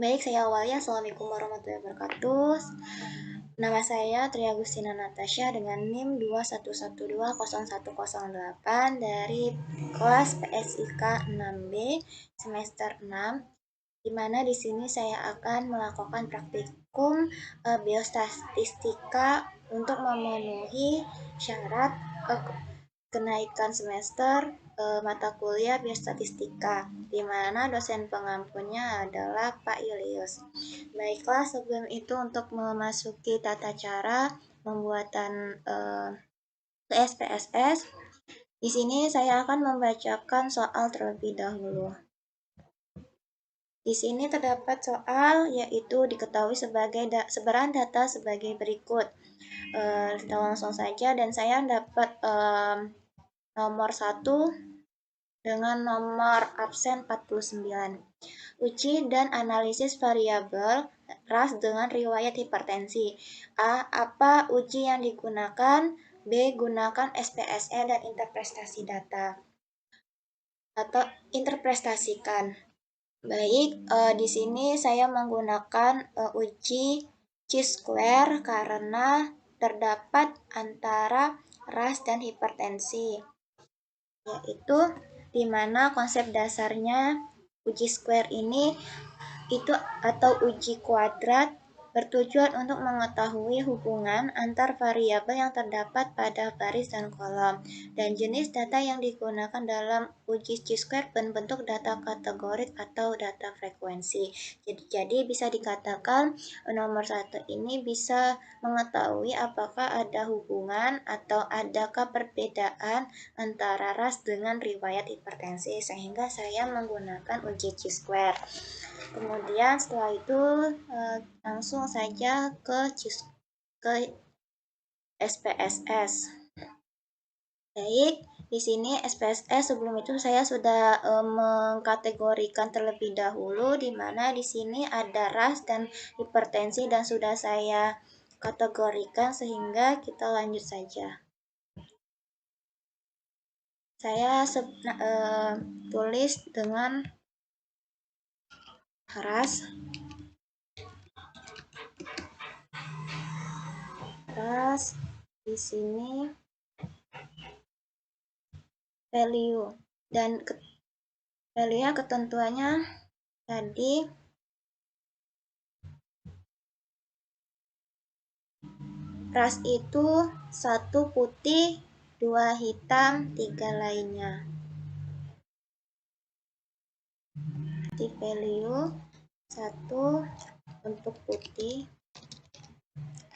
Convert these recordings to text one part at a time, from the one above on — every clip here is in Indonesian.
Baik, saya awali. Assalamualaikum warahmatullahi wabarakatuh. Nama saya Tri Agustina Natasha dengan NIM 211201108 dari kelas PSIK 6B semester 6, di mana di sini saya akan melakukan praktikum biostatistika untuk memenuhi syarat kenaikan semester mata kuliah biostatistika, di mana dosen pengampunya adalah Pak Julius. Baiklah, sebelum itu untuk memasuki tata cara pembuatan SPSS, di sini saya akan membacakan soal terlebih dahulu. Di sini terdapat soal yaitu diketahui sebagai sebaran data sebagai berikut. Kita langsung saja, dan saya dapat nomor 1 dengan nomor absen 49. Uji dan analisis variabel ras dengan riwayat hipertensi. A. Apa uji yang digunakan? B. Gunakan SPSE dan interpretasi data. Atau interpretasikan. Baik, di sini saya menggunakan uji chi-square karena terdapat antara ras dan hipertensi, yaitu di mana konsep dasarnya uji square ini itu atau uji kuadrat bertujuan untuk mengetahui hubungan antar variabel yang terdapat pada baris dan kolom, dan jenis data yang digunakan dalam uji chi-square berbentuk data kategorik atau data frekuensi. Jadi bisa dikatakan nomor 1 ini bisa mengetahui apakah ada hubungan atau adakah perbedaan antara ras dengan riwayat hipertensi, sehingga saya menggunakan uji chi-square. Kemudian setelah itu langsung saja ke SPSS. Baik, di sini SPSS sebelum itu saya sudah mengkategorikan terlebih dahulu, di mana di sini ada ras dan hipertensi dan sudah saya kategorikan, sehingga kita lanjut saja. Saya tulis dengan ras di sini value, dan value ketentuannya tadi ras itu 1 putih, 2 hitam, 3 lainnya. Di value 1 untuk putih,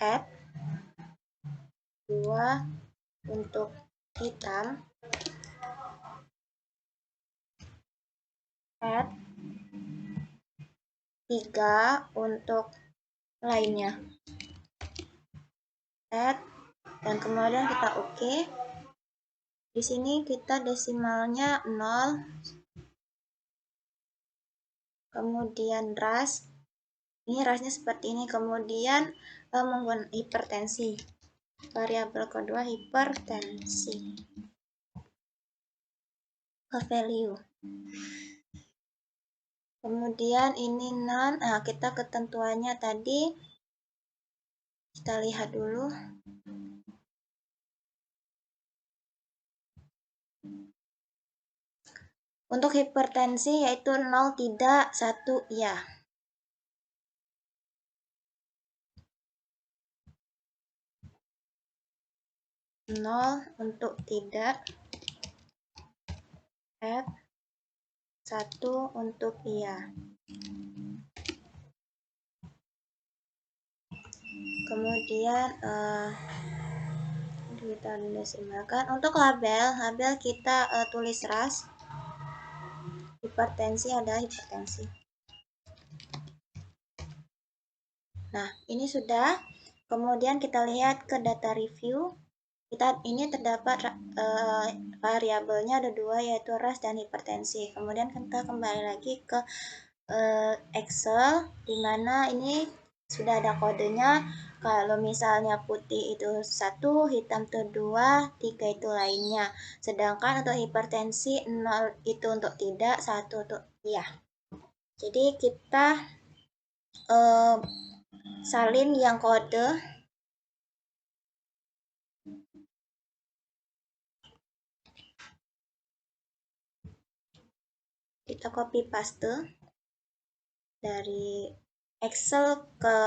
add 2 untuk hitam, add 3 untuk lainnya, add, dan kemudian kita oke. Di sini kita desimalnya 0, kemudian ras, ini rasnya seperti ini, kemudian menggunakan hipertensi, variabel kedua hipertensi, ke value. Kemudian ini non, kita ketentuannya tadi kita lihat dulu. Untuk hipertensi yaitu 0 tidak, 1 iya. Nol untuk tidak, add 1 untuk iya. Kemudian kita desimalkan. Untuk label kita tulis ras. Hipertensi adalah hipertensi. Nah, ini sudah. Kemudian kita lihat ke data review. Ini terdapat variabelnya ada 2, yaitu ras dan hipertensi. Kemudian kita kembali lagi ke Excel, di mana ini sudah ada kodenya. Kalau misalnya putih itu 1, hitam itu 2, 3 itu lainnya. Sedangkan untuk hipertensi 0 itu untuk tidak, 1 untuk iya. Jadi kita salin yang kode, kita copy paste dari Excel ke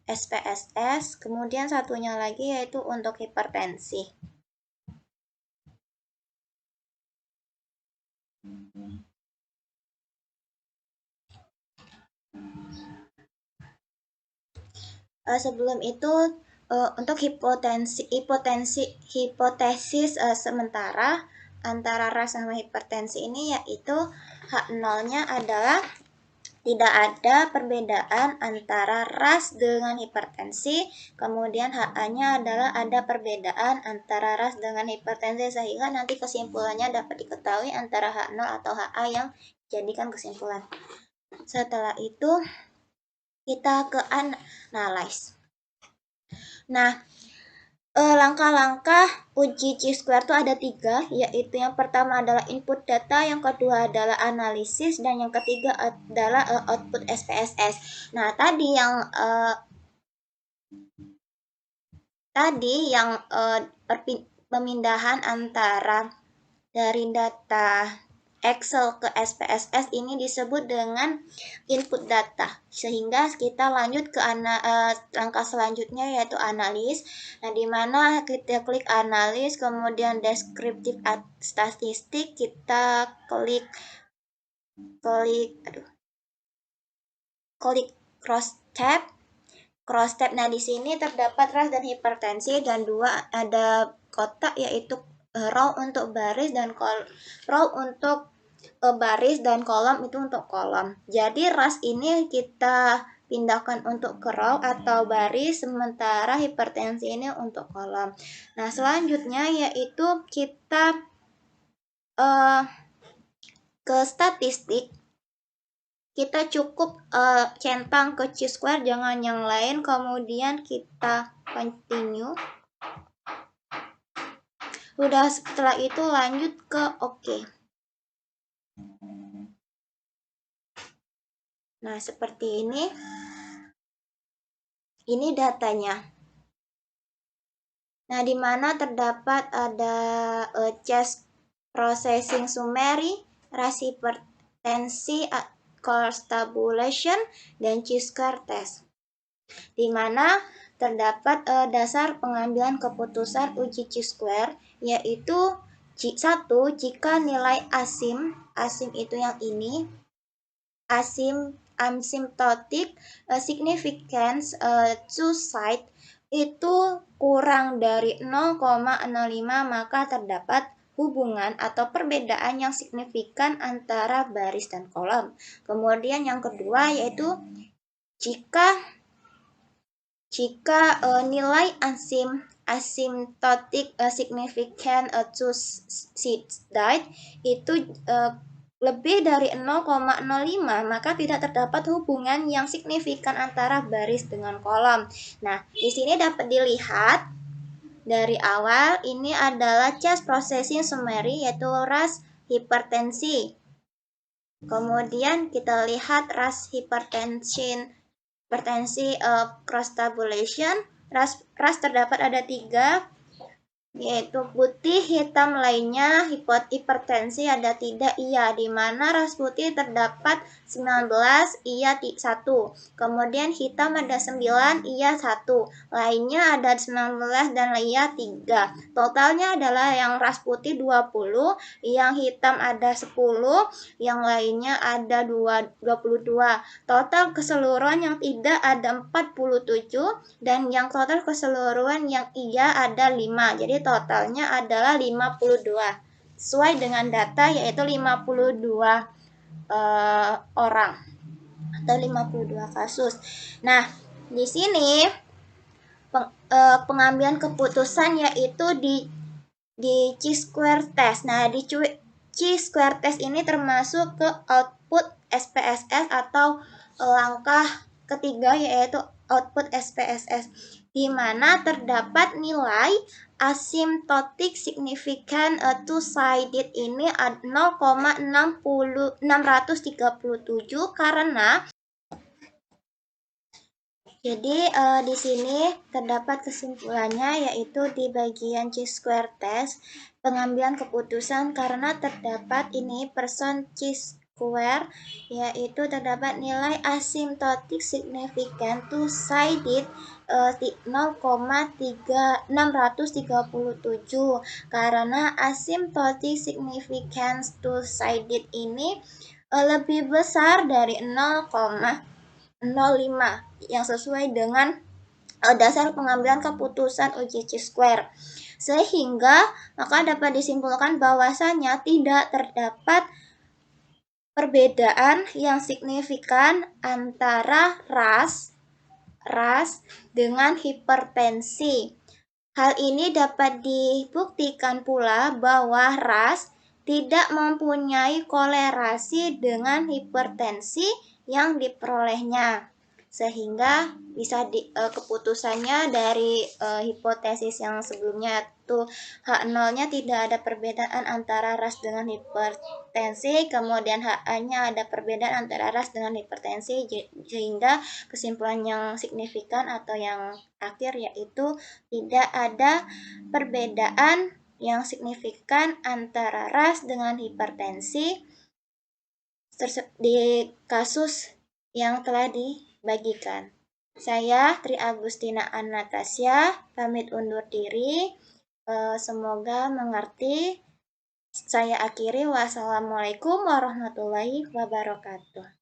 SPSS, kemudian satunya lagi yaitu untuk hipertensi. Sebelum itu untuk hipotesis sementara antara ras sama hipertensi ini yaitu H0-nya adalah tidak ada perbedaan antara ras dengan hipertensi, kemudian HA-nya adalah ada perbedaan antara ras dengan hipertensi, sehingga nanti kesimpulannya dapat diketahui antara H0 atau HA yang jadikan kesimpulan. Setelah itu kita ke analyze. Nah, langkah-langkah uji chi-square itu ada 3, yaitu yang pertama adalah input data, yang kedua adalah analisis, dan yang ketiga adalah output SPSS. Nah, tadi yang pemindahan antara dari data Excel ke SPSS ini disebut dengan input data. Sehingga kita lanjut ke langkah selanjutnya yaitu analis. Nah, di mana kita klik analis, kemudian descriptive statistik, kita klik cross tab. Nah, di sini terdapat ras dan hipertensi, dan dua ada kotak yaitu row untuk baris dan row untuk baris, dan kolom itu untuk kolom. Jadi ras ini kita pindahkan untuk ke row atau baris, sementara hipertensi ini untuk kolom. Nah, selanjutnya yaitu kita ke statistik. Kita cukup centang ke chi-square, jangan yang lain, kemudian kita continue. Udah, setelah itu lanjut ke OK. Nah, seperti ini. Ini datanya. Nah, di mana terdapat ada chest processing summary, ras hipertensi, course tabulation, dan chi-square test. Di mana terdapat dasar pengambilan keputusan uji chi-square, yaitu 1. Jika nilai asim itu yang ini, asymptotic significance to site itu kurang dari 0,05, maka terdapat hubungan atau perbedaan yang signifikan antara baris dan kolom. Kemudian yang kedua yaitu jika nilai asymptotic significant to site itu lebih dari 0,05, maka tidak terdapat hubungan yang signifikan antara baris dengan kolom. Nah, di sini dapat dilihat dari awal ini adalah chest processing summary, yaitu ras hipertensi. Kemudian kita lihat ras hipertensi cross tabulation. Ras terdapat ada 3, yaitu putih, hitam lainnya. Hipertensi ada 3, iya, di mana ras putih terdapat 19, iya 1. Kemudian hitam ada 9, iya 1. Lainnya ada 19 dan iya 3. Totalnya adalah yang ras putih 20, yang hitam ada 10, yang lainnya ada 22. Total keseluruhan yang tidak ada 47, dan yang total keseluruhan yang iya ada 5. Jadi totalnya adalah 52. Sesuai dengan data yaitu 52 orang atau 52 kasus. Nah, di sini pengambilan keputusan yaitu di chi-square test. Nah, di chi-square test ini termasuk ke output SPSS atau langkah ketiga yaitu output SPSS, di mana terdapat nilai asymptotic significant two-sided ini 0,637 karena Jadi di sini terdapat kesimpulannya yaitu di bagian chi-square test pengambilan keputusan karena terdapat ini person chi-square yaitu terdapat nilai asymptotic significant two-sided 0,637 karena asymptotic significance two-sided ini lebih besar dari 0,05 yang sesuai dengan dasar pengambilan keputusan uji chi-square. Sehingga maka dapat disimpulkan bahwasanya tidak terdapat perbedaan yang signifikan antara ras dengan hipertensi. Hal ini dapat dibuktikan pula bahwa ras tidak mempunyai kolerasi dengan hipertensi yang diperolehnya. Sehingga bisa keputusannya dari hipotesis yang sebelumnya itu H0-nya tidak ada perbedaan antara ras dengan hipertensi, kemudian HA-nya ada perbedaan antara ras dengan hipertensi, sehingga kesimpulan yang signifikan atau yang akhir yaitu tidak ada perbedaan yang signifikan antara ras dengan hipertensi di kasus yang telah dibagikan. Saya Tri Agustina Anastasia pamit undur diri. Semoga mengerti. Saya akhiri. Wassalamualaikum warahmatullahi wabarakatuh.